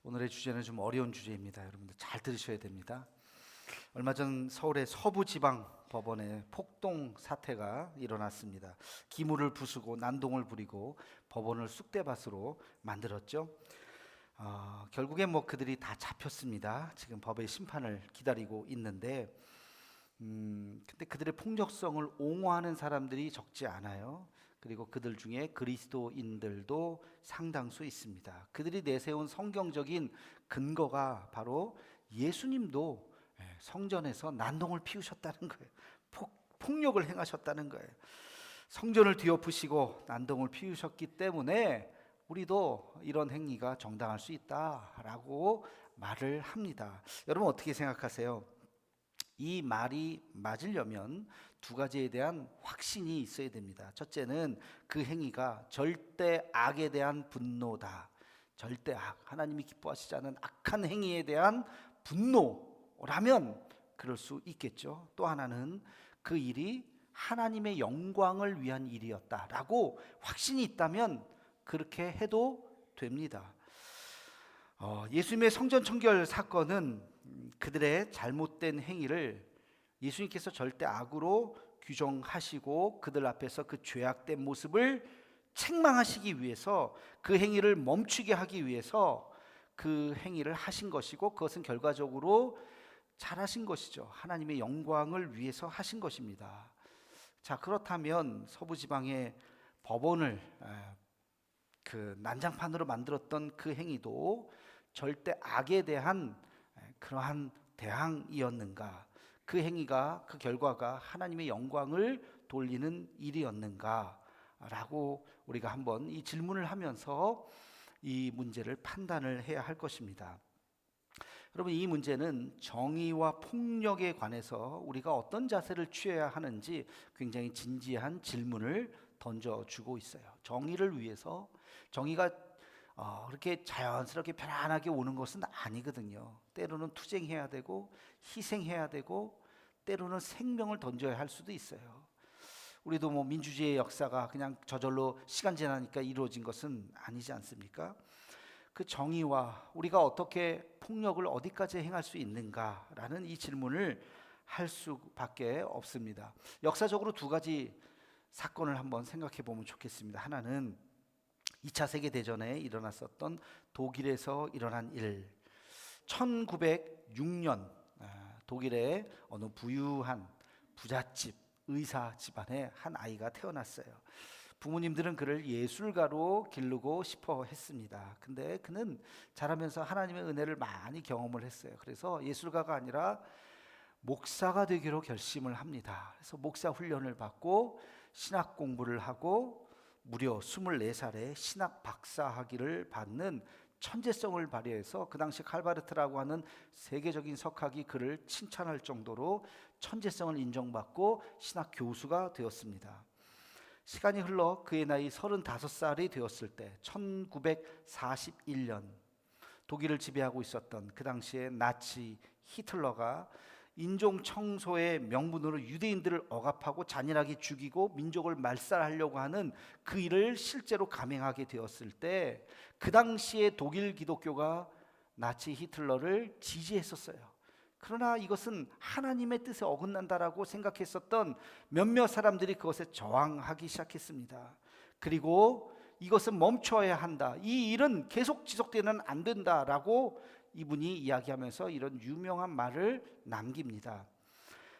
오늘의 주제는 좀 어려운 주제입니다. 여러분들 잘 들으셔야 됩니다. 얼마 전 서울의 서부지방법원에 폭동 사태가 일어났습니다. 기물을 부수고 난동을 부리고 법원을 쑥대밭으로 만들었죠. 결국엔 그들이 다 잡혔습니다. 지금 법의 심판을 기다리고 있는데, 근데 그들의 폭력성을 옹호하는 사람들이 적지 않아요. 그리고 그들 중에 그리스도인들도 상당수 있습니다. 그들이 내세운 성경적인 근거가 바로 예수님도 성전에서 난동을 피우셨다는 거예요. 폭력을 행하셨다는 거예요. 성전을 뒤엎으시고 난동을 피우셨기 때문에 우리도 이런 행위가 정당할 수 있다라고 말을 합니다. 여러분 어떻게 생각하세요? 이 말이 맞으려면 두 가지에 대한 확신이 있어야 됩니다. 첫째는 그 행위가 절대 악에 대한 분노다. 절대 악, 하나님이 기뻐하시지 않은 악한 행위에 대한 분노라면 그럴 수 있겠죠. 또 하나는 그 일이 하나님의 영광을 위한 일이었다라고 확신이 있다면 그렇게 해도 됩니다. 예수님의 성전 청결 사건은 그들의 잘못된 행위를 예수님께서 절대 악으로 규정하시고 그들 앞에서 그 죄악된 모습을 책망하시기 위해서, 그 행위를 멈추게 하기 위해서 그 행위를 하신 것이고, 그것은 결과적으로 잘하신 것이죠. 하나님의 영광을 위해서 하신 것입니다. 자, 그렇다면 서부지방의 법원을 그 난장판으로 만들었던 그 행위도 절대 악에 대한 그러한 대항이었는가? 그 행위가, 그 결과가 하나님의 영광을 돌리는 일이었는가? 라고 우리가 한번 이 질문을 하면서 이 문제를 판단을 해야 할 것입니다. 여러분, 이 문제는 정의와 폭력에 관해서 우리가 어떤 자세를 취해야 하는지 굉장히 진지한 질문을 던져주고 있어요. 정의를 위해서, 정의가 그렇게 자연스럽게 편안하게 오는 것은 아니거든요. 때로는 투쟁해야 되고 희생해야 되고 때로는 생명을 던져야 할 수도 있어요. 우리도 민주주의의 역사가 그냥 저절로 시간 지나니까 이루어진 것은 아니지 않습니까? 그 정의와 우리가 어떻게 폭력을 어디까지 행할 수 있는가라는 이 질문을 할 수밖에 없습니다. 역사적으로 두 가지 사건을 한번 생각해 보면 좋겠습니다. 하나는 2차 세계대전에 일어났었던 독일에서 일어난 일. 1906년 독일의 어느 부유한 부잣집 의사 집안에 한 아이가 태어났어요. 부모님들은 그를 예술가로 기르고 싶어 했습니다. 근데 그는 자라면서 하나님의 은혜를 많이 경험을 했어요. 그래서 예술가가 아니라 목사가 되기로 결심을 합니다. 그래서 목사 훈련을 받고 신학 공부를 하고 무려 24살에 신학 박사학위를 받는 천재성을 발휘해서 그 당시 칼바르트라고 하는 세계적인 석학이 그를 칭찬할 정도로 천재성을 인정받고 신학 교수가 되었습니다. 시간이 흘러 그의 나이 35살이 되었을 때 1941년 독일을 지배하고 있었던 그 당시에 나치 히틀러가 인종 청소의 명분으로 유대인들을 억압하고 잔인하게 죽이고 민족을 말살하려고 하는 그 일을 실제로 감행하게 되었을 때 그 당시에 독일 기독교가 나치 히틀러를 지지했었어요. 그러나 이것은 하나님의 뜻에 어긋난다라고 생각했었던 몇몇 사람들이 그것에 저항하기 시작했습니다. 그리고 이것은 멈춰야 한다, 이 일은 계속 지속되는 안 된다라고 이분이 이야기하면서 이런 유명한 말을 남깁니다.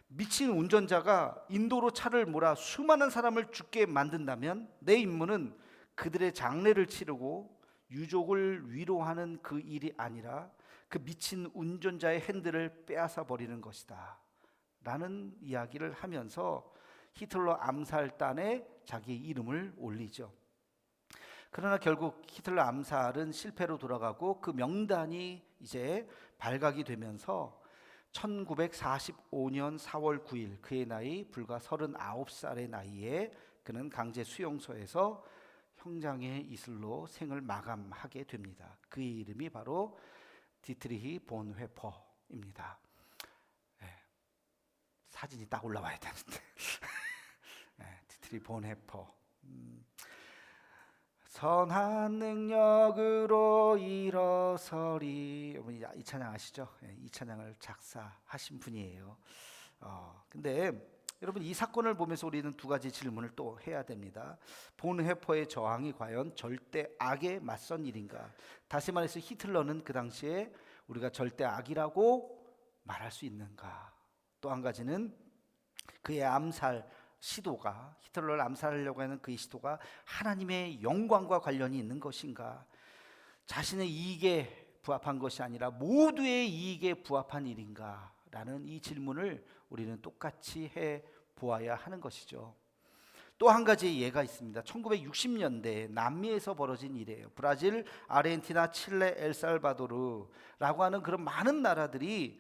미친 운전자가 인도로 차를 몰아 수많은 사람을 죽게 만든다면 내 임무는 그들의 장례를 치르고 유족을 위로하는 그 일이 아니라 그 미친 운전자의 핸들을 빼앗아 버리는 것이다 라는 이야기를 하면서 히틀러 암살단에 자기 이름을 올리죠. 그러나 결국 히틀러 암살은 실패로 돌아가고 그 명단이 이제 발각이 되면서 1945년 4월 9일 그의 나이 불과 39살의 나이에 그는 강제 수용소에서 형장의 이슬로 생을 마감하게 됩니다. 그의 이름이 바로 디트리히 본회퍼입니다. 사진이 딱 올라와야 되는데 디트리히 본회퍼. 선한 능력으로 일어서리. 여러분 이 찬양 아시죠? 이 찬양을 작사하신 분이에요. 근데 여러분 이 사건을 보면서 우리는 두 가지 질문을 또 해야 됩니다. 본회포의 저항이 과연 절대 악에 맞선 일인가? 다시 말해서 히틀러는 그 당시에 우리가 절대 악이라고 말할 수 있는가? 또 한 가지는 그의 암살 시도가, 히틀러를 암살하려고 하는 그의 시도가 하나님의 영광과 관련이 있는 것인가? 자신의 이익에 부합한 것이 아니라 모두의 이익에 부합한 일인가? 라는 이 질문을 우리는 똑같이 해 보아야 하는 것이죠. 또 한 가지 예가 있습니다. 1960년대 남미에서 벌어진 일이에요. 브라질, 아르헨티나, 칠레, 엘살바도르라고 하는 그런 많은 나라들이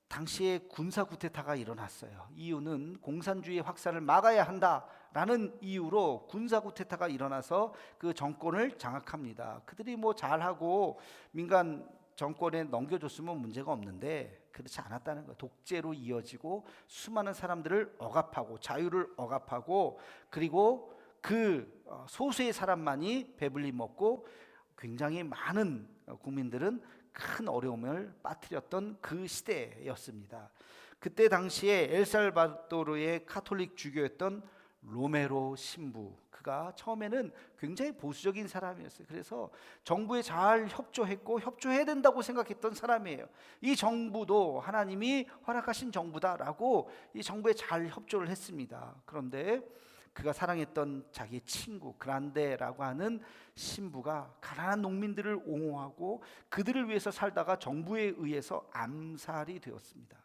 당시에 군사 쿠데타가 일어났어요. 이유는 공산주의 확산을 막아야 한다라는 이유로 군사 쿠데타가 일어나서 그 정권을 장악합니다. 그들이 뭐 잘하고 민간 정권에 넘겨줬으면 문제가 없는데 그렇지 않았다는 거예요. 독재로 이어지고 수많은 사람들을 억압하고 자유를 억압하고 그리고 그 소수의 사람만이 배불리 먹고 굉장히 많은 국민들은 큰 어려움을 빠뜨렸던 그 시대였습니다. 그때 당시에 엘살바도르의 카톨릭 주교였던 로메로 신부, 그가 처음에는 굉장히 보수적인 사람이었어요. 그래서 정부에 잘 협조했고 협조해야 된다고 생각했던 사람이에요. 이 정부도 하나님이 허락하신 정부다라고 이 정부에 잘 협조를 했습니다. 그런데 그가 사랑했던 자기 친구 그란데라고 하는 신부가 가난한 농민들을 옹호하고 그들을 위해서 살다가 정부에 의해서 암살이 되었습니다.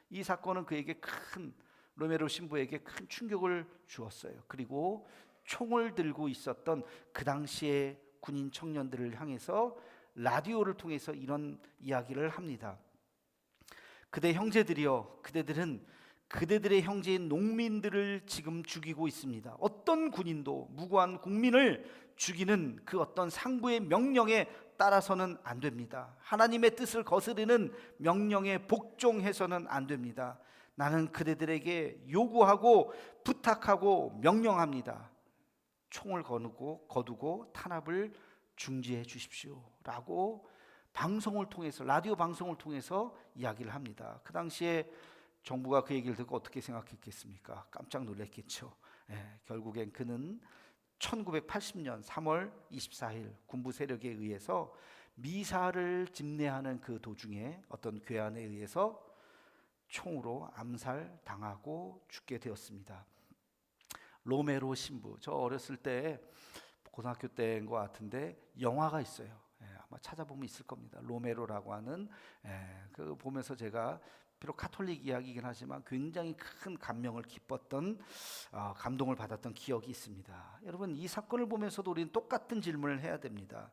이 사건은 그에게 로메로 신부에게 큰 충격을 주었어요. 그리고 총을 들고 있었던 그 당시의 군인 청년들을 향해서 라디오를 통해서 이런 이야기를 합니다. 그대 형제들이여, 그대들은 그대들의 형제인 농민들을 지금 죽이고 있습니다. 어떤 군인도 무고한 국민을 죽이는 그 어떤 상부의 명령에 따라서는 안 됩니다. 하나님의 뜻을 거스르는 명령에 복종해서는 안 됩니다. 나는 그대들에게 요구하고 부탁하고 명령합니다. 총을 거두고 탄압을 중지해 주십시오 라고 방송을 통해서, 라디오 방송을 통해서 이야기를 합니다. 그 당시에 정부가 그 얘기를 듣고 어떻게 생각했겠습니까? 깜짝 놀랐겠죠. 결국엔 그는 1980년 3월 24일 군부 세력에 의해서 미사를 집례하는 그 도중에 어떤 괴한에 의해서 총으로 암살당하고 죽게 되었습니다. 로메로 신부, 저 어렸을 때 고등학교 때인 것 같은데 영화가 있어요. 아마 찾아보면 있을 겁니다. 로메로라고 하는, 그 보면서 제가 비록 카톨릭 이야기이긴 하지만 굉장히 큰 감명을 기뻤던, 감동을 받았던 기억이 있습니다. 여러분, 이 사건을 보면서도 우리는 똑같은 질문을 해야 됩니다.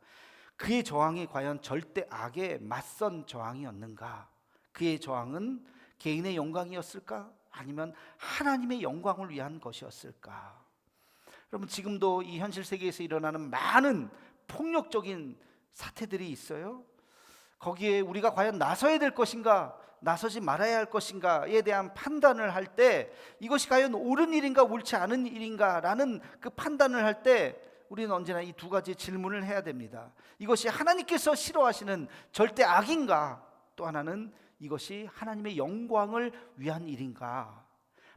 그의 저항이 과연 절대 악에 맞선 저항이었는가? 그의 저항은 개인의 영광이었을까? 아니면 하나님의 영광을 위한 것이었을까? 여러분, 지금도 이 현실 세계에서 일어나는 많은 폭력적인 사태들이 있어요. 거기에 우리가 과연 나서야 될 것인가, 나서지 말아야 할 것인가에 대한 판단을 할 때, 이것이 과연 옳은 일인가 옳지 않은 일인가라는 그 판단을 할 때 우리는 언제나 이 두 가지 질문을 해야 됩니다. 이것이 하나님께서 싫어하시는 절대 악인가? 또 하나는 이것이 하나님의 영광을 위한 일인가?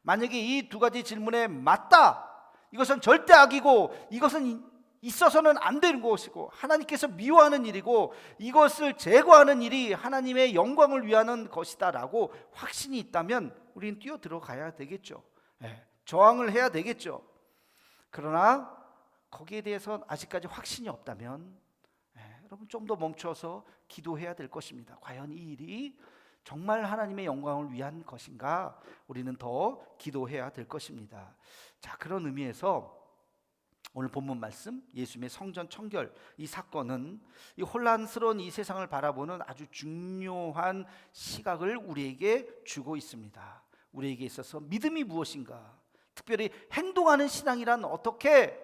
만약에 이 두 가지 질문에 맞다, 이것은 절대 악이고 이것은 있어서는 안 되는 것이고 하나님께서 미워하는 일이고 이것을 제거하는 일이 하나님의 영광을 위하는 것이다 라고 확신이 있다면 우리는 뛰어들어가야 되겠죠. 저항을 해야 되겠죠. 그러나 거기에 대해서 아직까지 확신이 없다면 여러분 좀 더 멈춰서 기도해야 될 것입니다. 과연 이 일이 정말 하나님의 영광을 위한 것인가? 우리는 더 기도해야 될 것입니다. 자, 그런 의미에서 오늘 본문 말씀, 예수님의 성전 청결, 이 사건은 이 혼란스러운 이 세상을 바라보는 아주 중요한 시각을 우리에게 주고 있습니다. 우리에게 있어서 믿음이 무엇인가, 특별히 행동하는 신앙이란 어떻게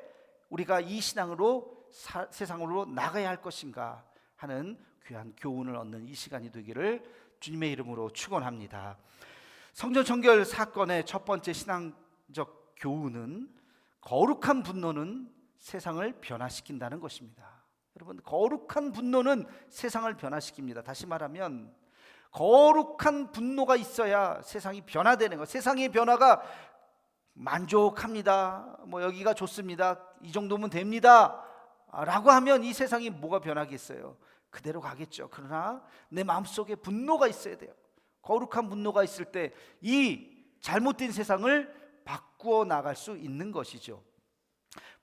우리가 이 신앙으로 세상으로 나가야 할 것인가 하는 귀한 교훈을 얻는 이 시간이 되기를 주님의 이름으로 축원합니다. 성전 청결 사건의 첫 번째 신앙적 교훈은, 거룩한 분노는 세상을 변화시킨다는 것입니다. 여러분, 거룩한 분노는 세상을 변화시킵니다. 다시 말하면 거룩한 분노가 있어야 세상이 변화되는 것. 세상의 변화가 만족합니다, 여기가 좋습니다, 이 정도면 됩니다 라고 하면 이 세상이 뭐가 변하겠어요? 그대로 가겠죠. 그러나 내 마음속에 분노가 있어야 돼요. 거룩한 분노가 있을 때 이 잘못된 세상을 바꾸어 나갈 수 있는 것이죠.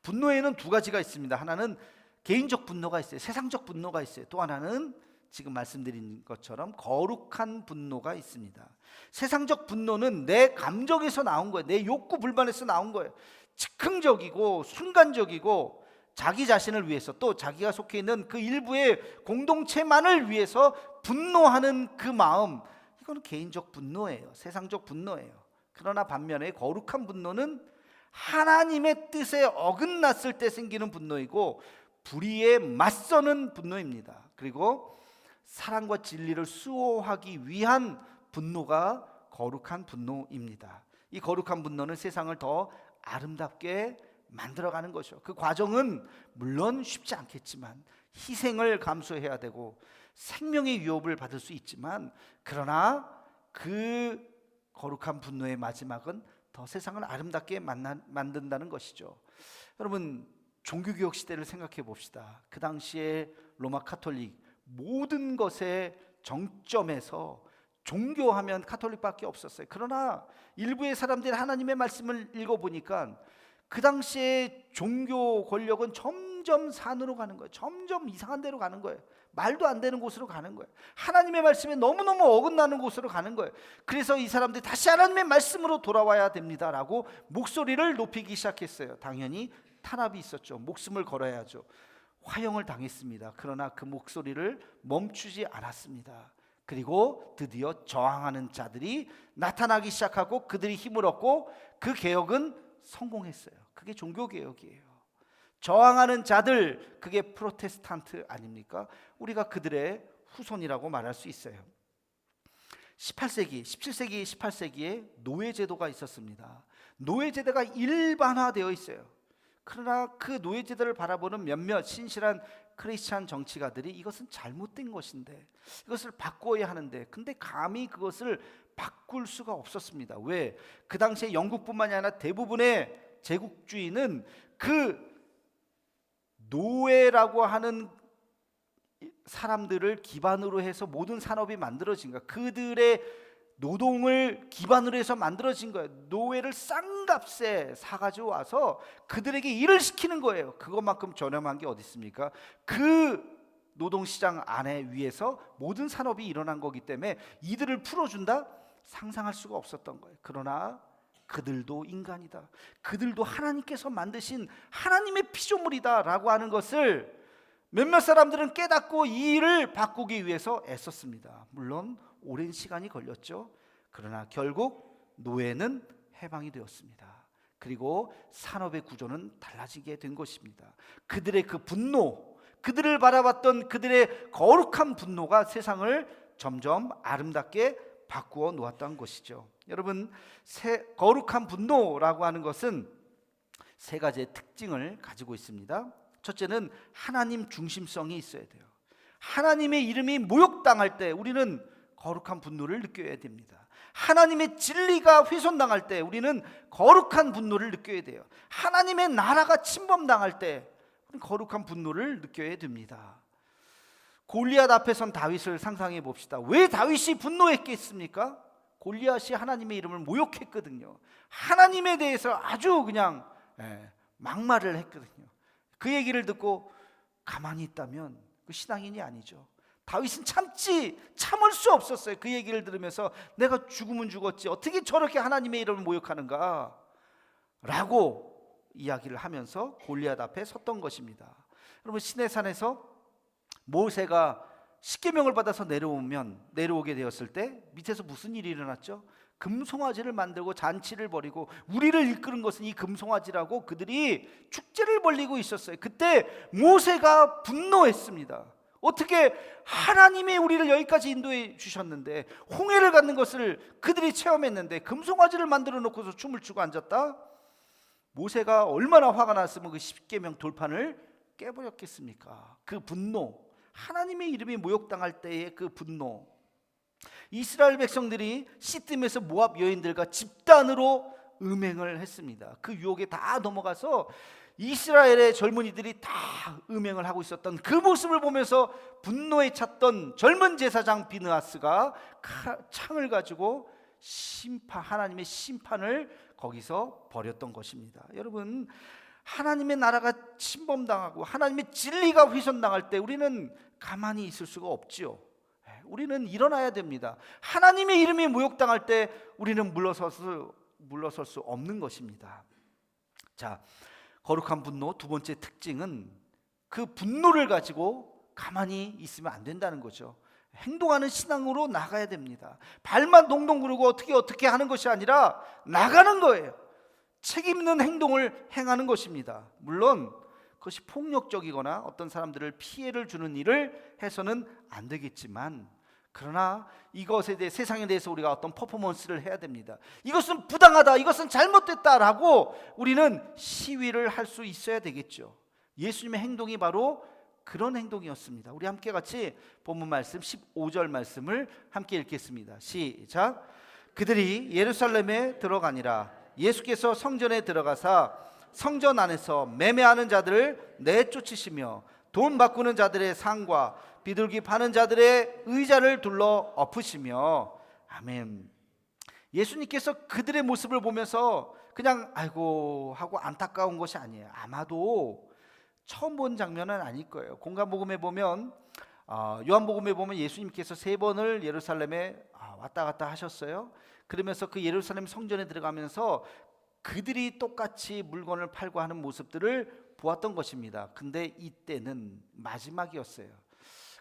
분노에는 두 가지가 있습니다. 하나는 개인적 분노가 있어요. 세상적 분노가 있어요. 또 하나는 지금 말씀드린 것처럼 거룩한 분노가 있습니다. 세상적 분노는 내 감정에서 나온 거예요. 내 욕구 불만에서 나온 거예요. 즉흥적이고 순간적이고 자기 자신을 위해서, 또 자기가 속해 있는 그 일부의 공동체만을 위해서 분노하는 그 마음, 이거는 개인적 분노예요. 세상적 분노예요. 그러나 반면에 거룩한 분노는 하나님의 뜻에 어긋났을 때 생기는 분노이고 불의에 맞서는 분노입니다. 그리고 사랑과 진리를 수호하기 위한 분노가 거룩한 분노입니다. 이 거룩한 분노는 세상을 더 아름답게 만들어가는 것이죠. 그 과정은 물론 쉽지 않겠지만 희생을 감수해야 되고 생명의 위협을 받을 수 있지만, 그러나 그 거룩한 분노의 마지막은 더 세상을 아름답게 만든다는 것이죠. 여러분, 종교개혁 시대를 생각해 봅시다. 그 당시에 로마 카톨릭 모든 것의 정점에서 종교하면 카톨릭밖에 없었어요. 그러나 일부의 사람들이 하나님의 말씀을 읽어보니까 그 당시에 종교 권력은 점점 산으로 가는 거예요. 점점 이상한 데로 가는 거예요. 말도 안 되는 곳으로 가는 거예요. 하나님의 말씀에 너무너무 어긋나는 곳으로 가는 거예요. 그래서 이 사람들이 다시 하나님의 말씀으로 돌아와야 됩니다라고 목소리를 높이기 시작했어요. 당연히 탄압이 있었죠. 목숨을 걸어야죠. 화형을 당했습니다. 그러나 그 목소리를 멈추지 않았습니다. 그리고 드디어 저항하는 자들이 나타나기 시작하고 그들이 힘을 얻고 그 개혁은 성공했어요. 그게 종교개혁이에요. 저항하는 자들, 그게 프로테스탄트 아닙니까? 우리가 그들의 후손이라고 말할 수 있어요. 18세기, 17세기, 18세기에 노예제도가 있었습니다. 노예제도가 일반화되어 있어요. 그러나 그 노예제도를 바라보는 몇몇 신실한 크리스찬 정치가들이 이것은 잘못된 것인데 이것을 바꿔야 하는데, 근데 감히 그것을 바꿀 수가 없었습니다. 왜? 그 당시에 영국뿐만이 아니라 대부분의 제국주의는 그 노예라고 하는 사람들을 기반으로 해서 모든 산업이 만들어진 거야. 그들의 노동을 기반으로 해서 만들어진 거예요. 노예를 싼 값에 사가지고 와서 그들에게 일을 시키는 거예요. 그것만큼 저렴한 게 어디 있습니까? 그 노동시장 안에 위에서 모든 산업이 일어난 거기 때문에 이들을 풀어준다? 상상할 수가 없었던 거예요. 그러나 그들도 인간이다, 그들도 하나님께서 만드신 하나님의 피조물이다 라고 하는 것을 몇몇 사람들은 깨닫고 이 일을 바꾸기 위해서 애썼습니다. 물론 오랜 시간이 걸렸죠. 그러나 결국 노예는 해방이 되었습니다. 그리고 산업의 구조는 달라지게 된 것입니다. 그들의 그 분노, 그들을 바라봤던 그들의 거룩한 분노가 세상을 점점 아름답게 바꾸어 놓았던 것이죠. 여러분, 거룩한 분노라고 하는 것은 세 가지의 특징을 가지고 있습니다. 첫째는 하나님 중심성이 있어야 돼요. 하나님의 이름이 모욕당할 때 우리는 거룩한 분노를 느껴야 됩니다. 하나님의 진리가 훼손당할 때 우리는 거룩한 분노를 느껴야 돼요. 하나님의 나라가 침범당할 때 우리는 거룩한 분노를 느껴야 됩니다. 골리앗 앞에 선 다윗을 상상해 봅시다. 왜 다윗이 분노했겠습니까? 골리앗이 하나님의 이름을 모욕했거든요. 하나님에 대해서 아주 그냥 막말을 했거든요. 그 얘기를 듣고 가만히 있다면 그 신앙인이 아니죠. 다윗은 참을 수 없었어요. 그 얘기를 들으면서 내가 죽으면 죽었지 어떻게 저렇게 하나님의 이름을 모욕하는가 라고 이야기를 하면서 골리앗 앞에 섰던 것입니다. 여러분, 시내산에서 모세가 십계명을 받아서 내려오게 되었을 때 밑에서 무슨 일이 일어났죠? 금송아지를 만들고 잔치를 벌이고 우리를 이끄는 것은 이 금송아지라고 그들이 축제를 벌이고 있었어요. 그때 모세가 분노했습니다. 어떻게 하나님이 우리를 여기까지 인도해 주셨는데 홍해를 갖는 것을 그들이 체험했는데 금송아지를 만들어 놓고서 춤을 추고 앉았다? 모세가 얼마나 화가 났으면 그 십계명 돌판을 깨버렸겠습니까? 그 분노, 하나님의 이름이 모욕당할 때의 그 분노. 이스라엘 백성들이 시딤에서 모압 여인들과 집단으로 음행을 했습니다. 그 유혹에 다 넘어가서 이스라엘의 젊은이들이 다 음행을 하고 있었던 그 모습을 보면서 분노에 찼던 젊은 제사장 비느하스가 창을 가지고 하나님의 심판을 거기서 벌였던 것입니다. 여러분, 하나님의 나라가 침범당하고 하나님의 진리가 훼손당할 때 우리는 가만히 있을 수가 없지요. 우리는 일어나야 됩니다. 하나님의 이름이 모욕당할 때 우리는 물러설 수 없는 것입니다. 자, 거룩한 분노 두 번째 특징은 그 분노를 가지고 가만히 있으면 안 된다는 거죠. 행동하는 신앙으로 나가야 됩니다. 발만 동동 구르고 어떻게 하는 것이 아니라 나가는 거예요. 책임 있는 행동을 행하는 것입니다. 물론 그것이 폭력적이거나 어떤 사람들을 피해를 주는 일을 해서는 안 되겠지만, 그러나 이것에 대해, 세상에 대해서 우리가 어떤 퍼포먼스를 해야 됩니다. 이것은 부당하다, 이것은 잘못됐다라고 우리는 시위를 할 수 있어야 되겠죠. 예수님의 행동이 바로 그런 행동이었습니다. 우리 함께 같이 본문 말씀 15절 말씀을 함께 읽겠습니다. 시작. 그들이 예루살렘에 들어가니라. 예수께서 성전에 들어가사 성전 안에서 매매하는 자들을 내쫓으시며 돈 바꾸는 자들의 상과 비둘기 파는 자들의 의자를 둘러 엎으시며. 아멘. 예수님께서 그들의 모습을 보면서 그냥 아이고 하고 안타까운 것이 아니에요. 아마도 처음 본 장면은 아닐 거예요. 공간복음에 보면, 요한복음에 보면 예수님께서 3번을 예루살렘에 왔다 갔다 하셨어요. 그러면서 그 예루살렘 성전에 들어가면서 그들이 똑같이 물건을 팔고 하는 모습들을 보았던 것입니다. 근데 이때는 마지막이었어요.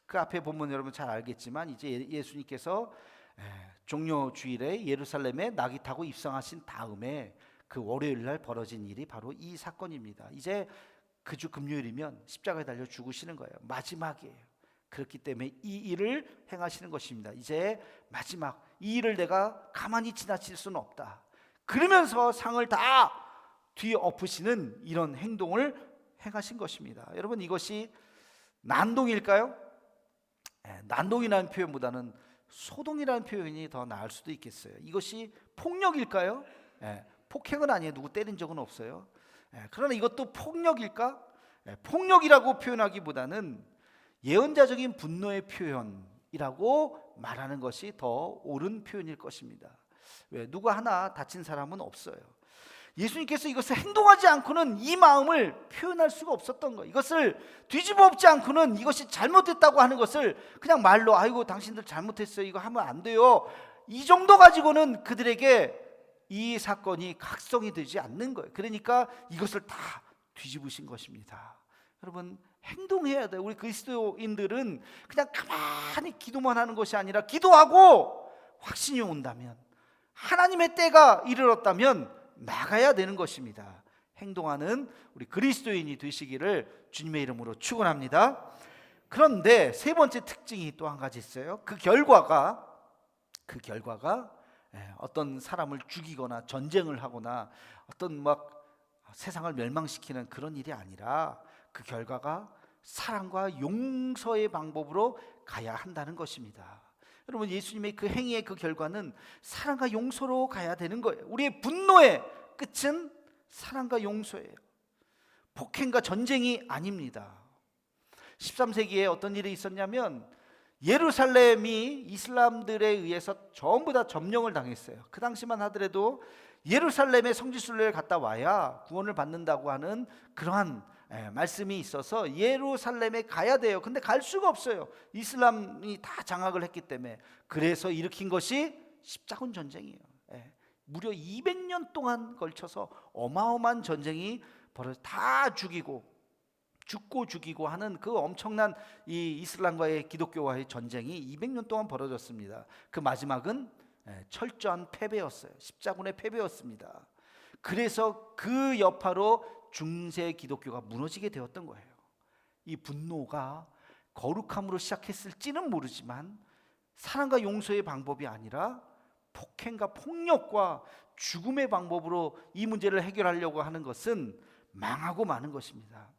그 앞에 보면 여러분 잘 알겠지만 이제 예수님께서 종려 주일에 예루살렘에 낙이 타고 입성하신 다음에 그 월요일 날 벌어진 일이 바로 이 사건입니다. 이제 그 주 금요일이면 십자가에 달려 죽으시는 거예요. 마지막이에요. 그렇기 때문에 이 일을 행하시는 것입니다. 이제 마지막, 이 일을 내가 가만히 지나칠 수는 없다. 그러면서 상을 다 뒤엎으시는 이런 행동을 행하신 것입니다. 여러분, 이것이 난동일까요? 난동이라는 표현보다는 소동이라는 표현이 더 나을 수도 있겠어요. 이것이 폭력일까요? 폭행은 아니에요. 누구 때린 적은 없어요. 그러나 이것도 폭력일까? 폭력이라고 표현하기보다는 예언자적인 분노의 표현이라고 말하는 것이 더 옳은 표현일 것입니다. 왜? 누가 하나 다친 사람은 없어요. 예수님께서 이것을 행동하지 않고는 이 마음을 표현할 수가 없었던 거예요. 이것을 뒤집어 엎지 않고는 이것이 잘못됐다고 하는 것을 그냥 말로 아이고 당신들 잘못했어요, 이거 하면 안 돼요, 이 정도 가지고는 그들에게 이 사건이 각성이 되지 않는 거예요. 그러니까 이것을 다 뒤집으신 것입니다. 여러분, 행동해야 돼요. 우리 그리스도인들은 그냥 가만히 기도만 하는 것이 아니라 기도하고 확신이 온다면, 하나님의 때가 이르렀다면 나가야 되는 것입니다. 행동하는 우리 그리스도인이 되시기를 주님의 이름으로 축원합니다. 그런데 세 번째 특징이 또 한 가지 있어요. 그 결과가 어떤 사람을 죽이거나 전쟁을 하거나 어떤 세상을 멸망시키는 그런 일이 아니라 그 결과가 사랑과 용서의 방법으로 가야 한다는 것입니다. 여러분, 예수님의 그 행위의 그 결과는 사랑과 용서로 가야 되는 거예요. 우리의 분노의 끝은 사랑과 용서예요. 폭행과 전쟁이 아닙니다. 13세기에 어떤 일이 있었냐면, 예루살렘이 이슬람들에 의해서 전부 다 점령을 당했어요. 그 당시만 하더라도 예루살렘에 성지순례를 갔다 와야 구원을 받는다고 하는 그러한 말씀이 있어서 예루살렘에 가야 돼요. 근데 갈 수가 없어요. 이슬람이 다 장악을 했기 때문에. 그래서 일으킨 것이 십자군 전쟁이에요. 무려 200년 동안 걸쳐서 어마어마한 전쟁이 벌어져 다 죽고 죽이고 하는 그 엄청난 이 이슬람과의 기독교와의 전쟁이 200년 동안 벌어졌습니다. 그 마지막은 철저한 패배였어요. 십자군의 패배였습니다. 그래서 그 여파로 중세 기독교가 무너지게 되었던 거예요. 이 분노가 거룩함으로 시작했을지는 모르지만 사랑과 용서의 방법이 아니라 폭행과 폭력과 죽음의 방법으로 이 문제를 해결하려고 하는 것은 망하고 마는 것입니다.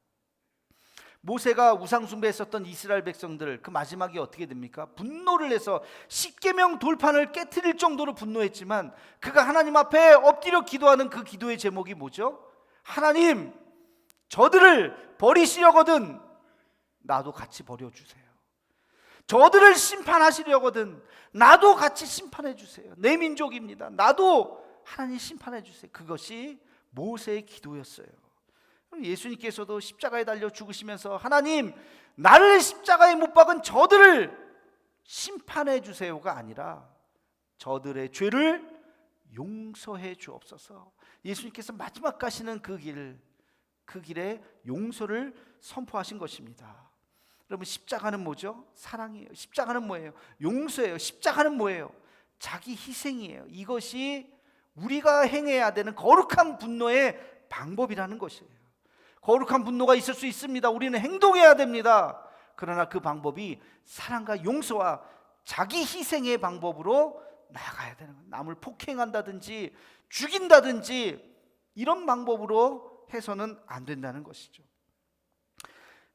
모세가 우상숭배했었던 이스라엘 백성들, 그 마지막이 어떻게 됩니까? 분노를 해서 십계명 돌판을 깨트릴 정도로 분노했지만 그가 하나님 앞에 엎드려 기도하는 그 기도의 제목이 뭐죠? 하나님, 저들을 버리시려거든 나도 같이 버려주세요. 저들을 심판하시려거든 나도 같이 심판해 주세요. 내 민족입니다. 나도 하나님 심판해 주세요. 그것이 모세의 기도였어요. 예수님께서도 십자가에 달려 죽으시면서 하나님, 나를 십자가에 못 박은 저들을 심판해 주세요가 아니라 저들의 죄를 용서해 주옵소서. 예수님께서 마지막 가시는 그 길에 용서를 선포하신 것입니다. 여러분, 십자가는 뭐죠? 사랑이에요. 십자가는 뭐예요? 용서예요. 십자가는 뭐예요? 자기 희생이에요. 이것이 우리가 행해야 되는 거룩한 분노의 방법이라는 것이에요. 거룩한 분노가 있을 수 있습니다. 우리는 행동해야 됩니다. 그러나 그 방법이 사랑과 용서와 자기 희생의 방법으로 나아가야 되는 거예요. 남을 폭행한다든지 죽인다든지 이런 방법으로 해서는 안 된다는 것이죠.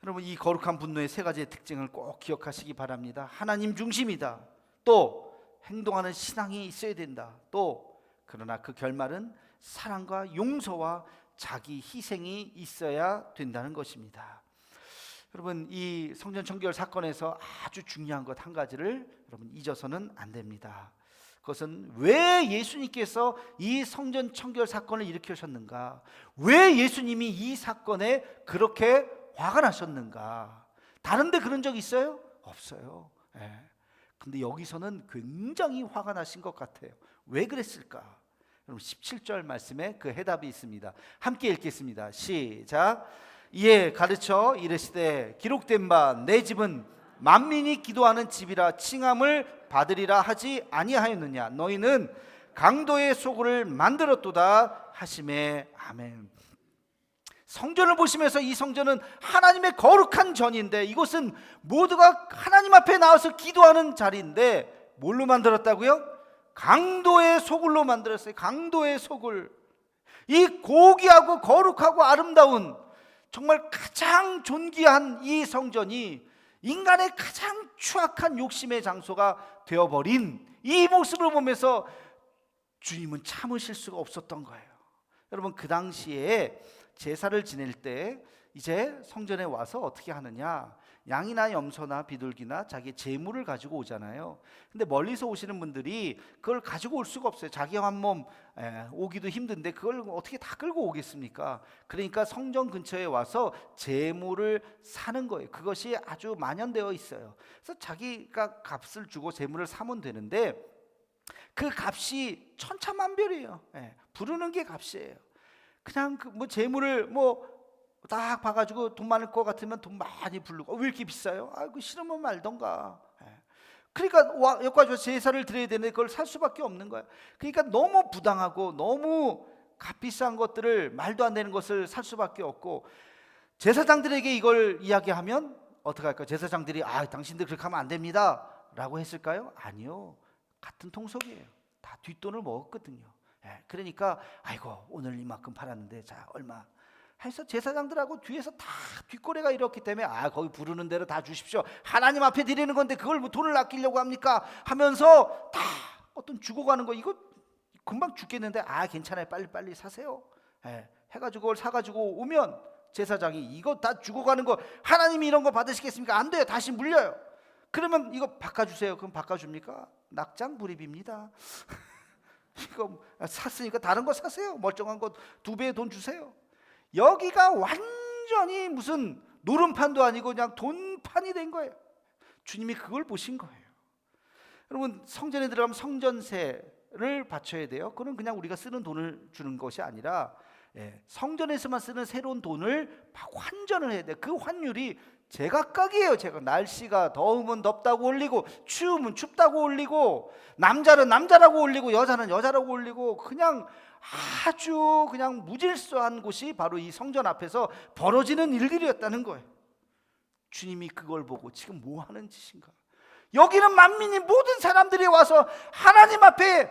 여러분, 이 거룩한 분노의 세 가지의 특징을 꼭 기억하시기 바랍니다. 하나님 중심이다. 또 행동하는 신앙이 있어야 된다. 또 그러나 그 결말은 사랑과 용서와 자기 희생이 있어야 된다는 것입니다. 여러분, 이 성전 청결 사건에서 아주 중요한 것 한 가지를 여러분 잊어서는 안 됩니다. 그것은 왜 예수님께서 이 성전 청결 사건을 일으키셨는가? 왜 예수님이 이 사건에 그렇게 화가 나셨는가? 다른 데 그런 적 있어요? 없어요. 근데 여기서는 굉장히 화가 나신 것 같아요. 왜 그랬을까? 여러분, 17절 말씀에 그 해답이 있습니다. 함께 읽겠습니다. 시작. 이에 가르쳐 이르시되 기록된 바 내 집은 만민이 기도하는 집이라 칭함을 받으리라 하지 아니하였느냐? 너희는 강도의 소굴을 만들었도다 하시매. 아멘. 성전을 보시면서 이 성전은 하나님의 거룩한 전인데, 이곳은 모두가 하나님 앞에 나와서 기도하는 자리인데 뭘로 만들었다고요? 강도의 소굴로 만들었어요. 강도의 소굴. 이 고귀하고 거룩하고 아름다운, 정말 가장 존귀한 이 성전이 인간의 가장 추악한 욕심의 장소가 되어버린 이 모습을 보면서 주님은 참으실 수가 없었던 거예요. 여러분, 그 당시에 제사를 지낼 때 이제 성전에 와서 어떻게 하느냐? 양이나 염소나 비둘기나 자기 제물을 가지고 오잖아요. 근데 멀리서 오시는 분들이 그걸 가지고 올 수가 없어요. 자기 한 몸 오기도 힘든데 그걸 어떻게 다 끌고 오겠습니까? 그러니까 성전 근처에 와서 제물을 사는 거예요. 그것이 아주 만연되어 있어요. 그래서 자기가 값을 주고 제물을 사면 되는데 그 값이 천차만별이에요. 부르는 게 값이에요. 그냥 뭐 제물을 딱 봐가지고 돈 많을 것 같으면 돈 많이 부르고, 왜 이렇게 비싸요? 그 싫으면 말던가. 그러니까 여기까지 와서 제사를 드려야 되는데 그걸 살 수밖에 없는 거예요. 그러니까 너무 부당하고 너무 값비싼 것들을, 말도 안 되는 것을 살 수밖에 없고, 제사장들에게 이걸 이야기하면 어떻게 할까요? 제사장들이 당신들 그렇게 하면 안 됩니다 라고 했을까요? 아니요. 같은 통속이에요. 다 뒷돈을 먹었거든요. 그러니까 아이고 오늘 이만큼 팔았는데 자 얼마 해서 제사장들하고 뒤에서 다 뒷거래가 이렇기 때문에 거기 부르는 대로 다 주십시오. 하나님 앞에 드리는 건데 그걸 뭐 돈을 아끼려고 합니까? 하면서 다 어떤 주고 가는 거, 이거 금방 죽겠는데 괜찮아요. 빨리 사세요. 해가지고 그걸 사가지고 오면 제사장이 이거 다 주고 가는 거 하나님이 이런 거 받으시겠습니까? 안 돼요. 다시 물려요. 그러면 이거 바꿔주세요. 그럼 바꿔줍니까? 낙장불입입니다. 이거 샀으니까 다른 거 사세요. 멀쩡한 거 2배의 돈 주세요. 여기가 완전히 무슨 노름판도 아니고 그냥 돈판이 된 거예요. 주님이 그걸 보신 거예요. 여러분, 성전에 들어가면 성전세를 바쳐야 돼요. 그건 그냥 우리가 쓰는 돈을 주는 것이 아니라 성전에서만 쓰는 새로운 돈을 환전을 해야 돼요. 그 환율이 제각각이에요. 날씨가 더우면 덥다고 올리고, 추우면 춥다고 올리고, 남자는 남자라고 올리고, 여자는 여자라고 올리고, 그냥 아주 그냥 무질서한 곳이 바로 이 성전 앞에서 벌어지는 일들이었다는 거예요. 주님이 그걸 보고 지금 뭐 하는 짓인가? 여기는 만민이 모든 사람들이 와서 하나님 앞에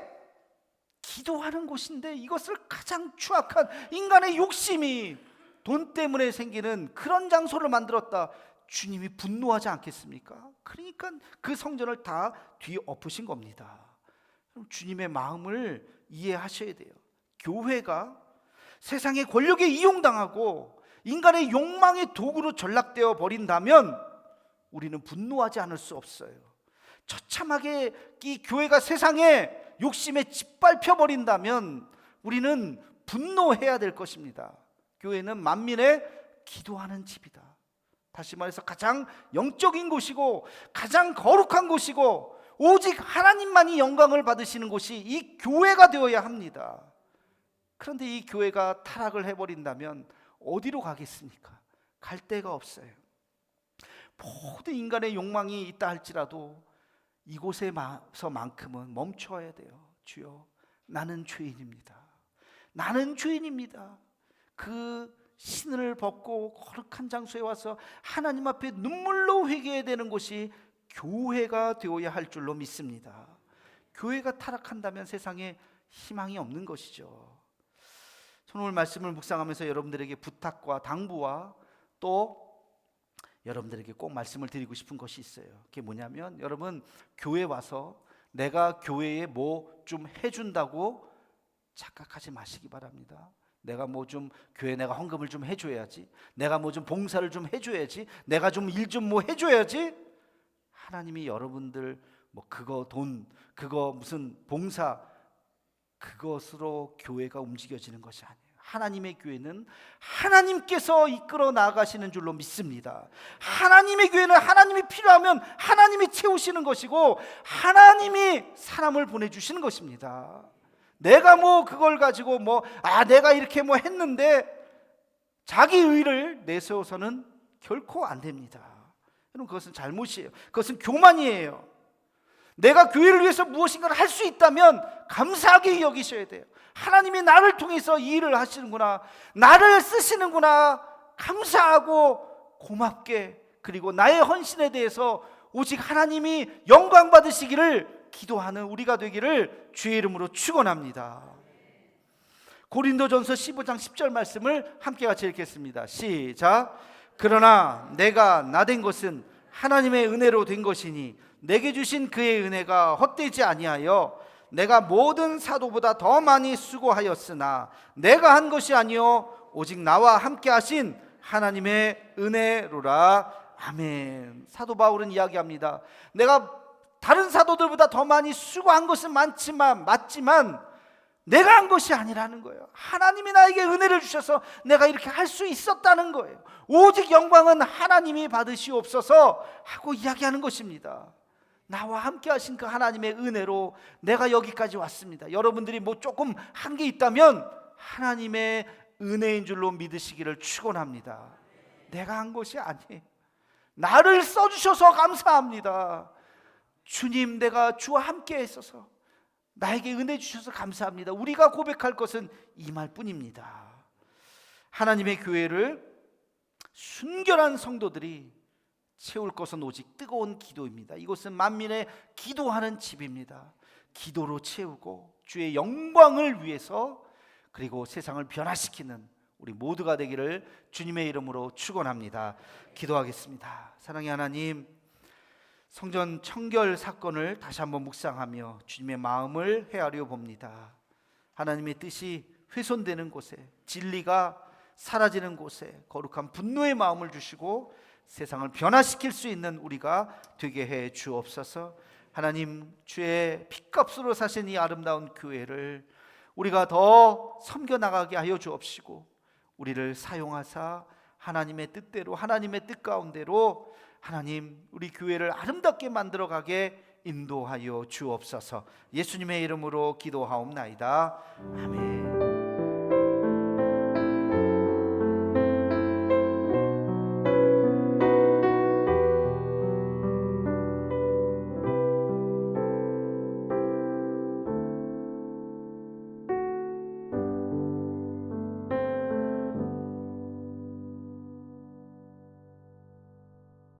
기도하는 곳인데 이것을 가장 추악한 인간의 욕심이 돈 때문에 생기는 그런 장소를 만들었다. 주님이 분노하지 않겠습니까? 그러니까 그 성전을 다 뒤엎으신 겁니다. 주님의 마음을 이해하셔야 돼요. 교회가 세상의 권력에 이용당하고 인간의 욕망의 도구로 전락되어 버린다면 우리는 분노하지 않을 수 없어요. 처참하게 이 교회가 세상의 욕심에 짓밟혀 버린다면 우리는 분노해야 될 것입니다. 교회는 만민의 기도하는 집이다. 다시 말해서 가장 영적인 곳이고 가장 거룩한 곳이고 오직 하나님만이 영광을 받으시는 곳이 이 교회가 되어야 합니다. 그런데 이 교회가 타락을 해버린다면 어디로 가겠습니까? 갈 데가 없어요. 모든 인간의 욕망이 있다 할지라도 이곳에서만큼은 멈춰야 돼요. 주여, 나는 죄인입니다. 나는 죄인입니다. 그 신을 벗고 거룩한 장소에 와서 하나님 앞에 눈물로 회개해야 되는 곳이 교회가 되어야 할 줄로 믿습니다. 교회가 타락한다면 세상에 희망이 없는 것이죠. 저는 오늘 말씀을 묵상하면서 여러분들에게 부탁과 당부와 또 여러분들에게 꼭 말씀을 드리고 싶은 것이 있어요. 그게 뭐냐면, 여러분 교회 와서 내가 교회에 뭐 좀 해준다고 착각하지 마시기 바랍니다. 내가 뭐 좀 교회 내가 헌금을 좀 해줘야지, 내가 뭐 좀 봉사를 좀 해줘야지, 내가 좀 일 좀 뭐 해줘야지. 하나님이 여러분들 뭐 그거 돈, 그거 무슨 봉사, 그것으로 교회가 움직여지는 것이 아니에요. 하나님의 교회는 하나님께서 이끌어 나가시는 줄로 믿습니다. 하나님의 교회는 하나님이 필요하면 하나님이 채우시는 것이고 하나님이 사람을 보내주시는 것입니다. 내가 뭐 그걸 가지고 내가 이렇게 뭐 했는데 자기 의를 내세워서는 결코 안 됩니다. 여러분, 그것은 잘못이에요. 그것은 교만이에요. 내가 교회를 위해서 무엇인가를 할 수 있다면 감사하게 여기셔야 돼요. 하나님이 나를 통해서 이 일을 하시는구나, 나를 쓰시는구나, 감사하고 고맙게, 그리고 나의 헌신에 대해서 오직 하나님이 영광 받으시기를 기도하는 우리가 되기를 주의 이름으로 축원합니다. 고린도전서 15장 10절 말씀을 함께 같이 읽겠습니다. 시작. 그러나 내가 나된 것은 하나님의 은혜로 된 것이니 내게 주신 그의 은혜가 헛되지 아니하여 내가 모든 사도보다 더 많이 수고하였으나 내가 한 것이 아니요 오직 나와 함께 하신 하나님의 은혜로라. 아멘. 사도 바울은 이야기합니다. 내가 다른 사도들보다 더 많이 수고한 것은 맞지만 내가 한 것이 아니라는 거예요. 하나님이 나에게 은혜를 주셔서 내가 이렇게 할 수 있었다는 거예요. 오직 영광은 하나님이 받으시옵소서 하고 이야기하는 것입니다. 나와 함께 하신 그 하나님의 은혜로 내가 여기까지 왔습니다. 여러분들이 뭐 조금 한 게 있다면 하나님의 은혜인 줄로 믿으시기를 축원합니다. 내가 한 것이 아니에요. 나를 써주셔서 감사합니다. 주님, 내가 주와 함께 있어서 나에게 은혜 주셔서 감사합니다. 우리가 고백할 것은 이 말뿐입니다. 하나님의 교회를 순결한 성도들이 채울 것은 오직 뜨거운 기도입니다. 이곳은 만민의 기도하는 집입니다. 기도로 채우고 주의 영광을 위해서, 그리고 세상을 변화시키는 우리 모두가 되기를 주님의 이름으로 축원합니다. 기도하겠습니다. 사랑의 하나님, 성전 청결 사건을 다시 한번 묵상하며 주님의 마음을 헤아려 봅니다. 하나님의 뜻이 훼손되는 곳에, 진리가 사라지는 곳에 거룩한 분노의 마음을 주시고 세상을 변화시킬 수 있는 우리가 되게 해 주옵소서. 하나님, 주의 핏값으로 사신 이 아름다운 교회를 우리가 더 섬겨나가게 하여 주옵시고 우리를 사용하사 하나님의 뜻대로, 하나님의 뜻 가운데로 하나님 우리 교회를 아름답게 만들어가게 인도하여 주옵소서. 예수님의 이름으로 기도하옵나이다. 아멘.